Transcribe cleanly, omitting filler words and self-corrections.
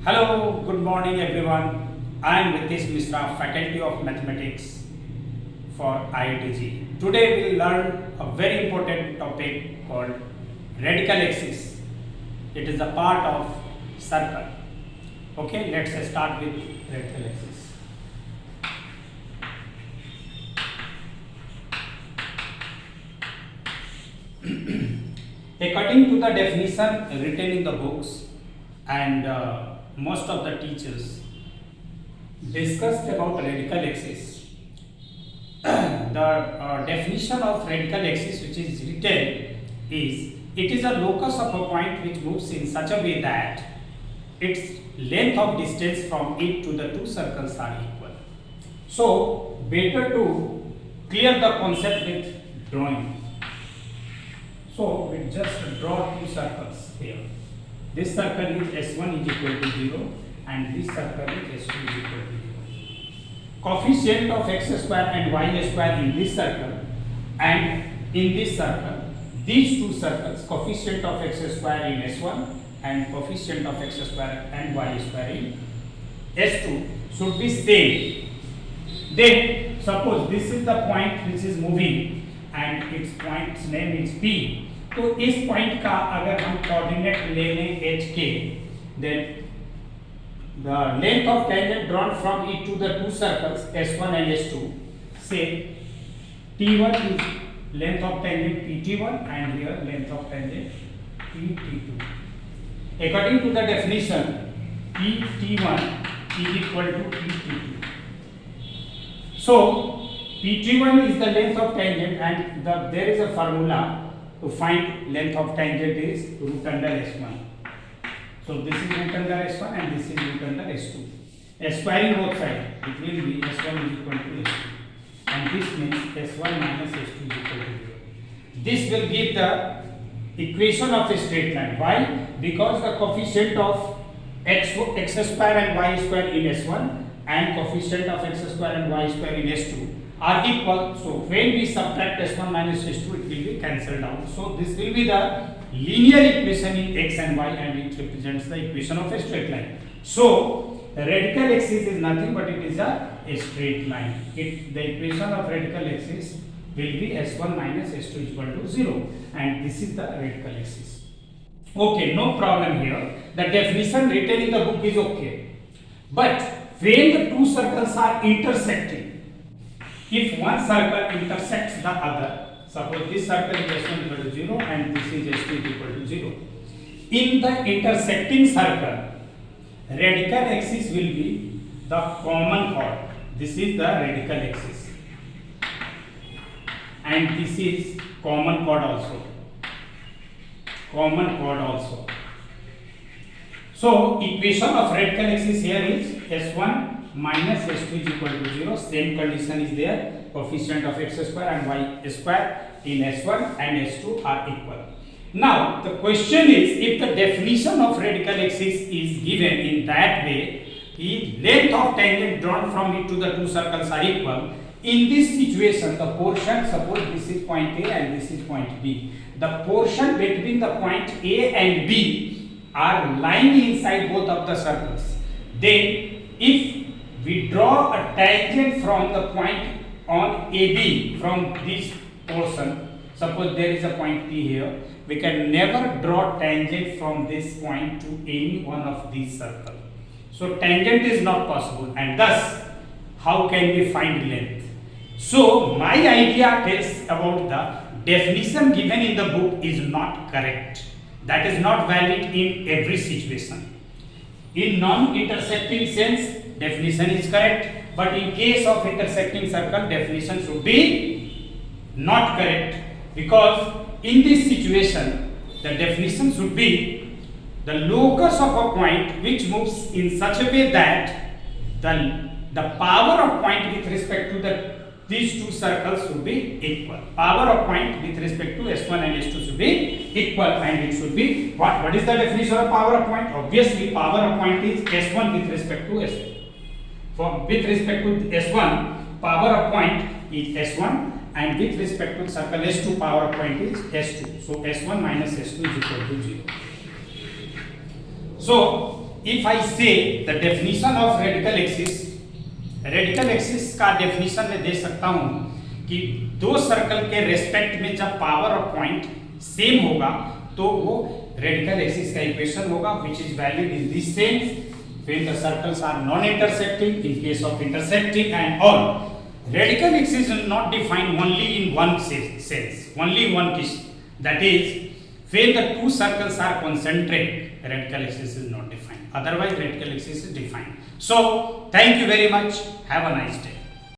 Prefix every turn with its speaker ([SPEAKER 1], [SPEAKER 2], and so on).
[SPEAKER 1] Hello, good morning everyone. I am Ritesh Mishra, Faculty of Mathematics for IITG. Today we will learn a very important topic called radical axis. It is a part of circle. Okay, let's start with radical axis. According to the definition written in the books and most of the teachers discussed about radical axis. The definition of radical axis which is written is it is a locus of a point which moves in such a way that its length of distance from it to the two circles are equal. So better to clear the concept with drawing. So we just draw two circles here. This circle is S1 is equal to 0 and this circle is S2 is equal to 0. Coefficient of x square and y square in this circle and in this circle, these two circles, coefficient of x square in S1 and coefficient of x square and y square in S2 should be same. Then suppose this is the point which is moving and its point's name is P. तो इस point का अगर हम coordinate ले लें h के, then the length of tangent drawn from it to the two circles S1 and S2, say T1 is length of tangent PT1 and here length of tangent PT2. According to the definition, PT1 is equal to PT2. So PT1 is the length of tangent and there is a formula to find length of tangent is root under S1. So this is root under S1 and this is root under S2. Squaring both sides, it will be S1 is equal to S2 and this means S1 minus S2 is equal to 0. This will give the equation of a straight line. Why? Because the coefficient of x square and y square in S1 and coefficient of x square and y square in S2 are equal. So when we subtract S1 minus S2, it will be cancelled out. So this will be the linear equation in x and y and it represents the equation of a straight line. So the radical axis is nothing but it is a straight line. The equation of radical axis will be S1 minus S2 is equal to 0 and this is the radical axis. Okay, no problem here. The definition written in the book is okay. But when the two circles are intersecting, if one circle intersects the other, suppose this circle is S1 equal to 0 and this is S2 equal to 0. In the intersecting circle, radical axis will be the common chord. This is the radical axis. And this is common chord also. Common chord also. So equation of radical axis here is S1 minus S2 is equal to 0. Same condition is there. Coefficient of x square and y square in S1 and S2 are equal. Now the question is, if the definition of radical axis is given in that way, the length of tangent drawn from it to the two circles are equal. In this situation, the portion, suppose this is point A and this is point B. The portion between the point A and B are lying inside both of the circles. Then if we draw a tangent from the point on AB from this portion, suppose there is a point P here, we can never draw tangent from this point to any one of these circles. So tangent is not possible and thus how can we find length? So my idea tells about the definition given in the book is not correct. That is not valid in every situation. In non-intersecting sense, definition is correct, but in case of intersecting circle, definition should be not correct, because in this situation, the definition should be the locus of a point which moves in such a way that the power of point with respect to these two circles should be equal. Power of point with respect to S1 and S2 should be equal and it should be what? What is the definition of power of point? Obviously, power of point is S1 with respect to S2. With respect to S1, power of point is S1 and with respect to circle S2, power of point is S2. So S1 minus S2 is equal to 0. So if I say the definition of radical axis का definition में दे सकता हूं कि दो circle के respect में जब power of point same होगा तो वो रेडिकल एक्सिस का इक्वेशन होगा, which is valid in this sense when the circles are non-intersecting, in case of intersecting and all. Radical axis is not defined only in one sense, only in one case. That is, when the two circles are concentric, radical axis is not defined. Otherwise, radical axis is defined. So, thank you very much. Have a nice day.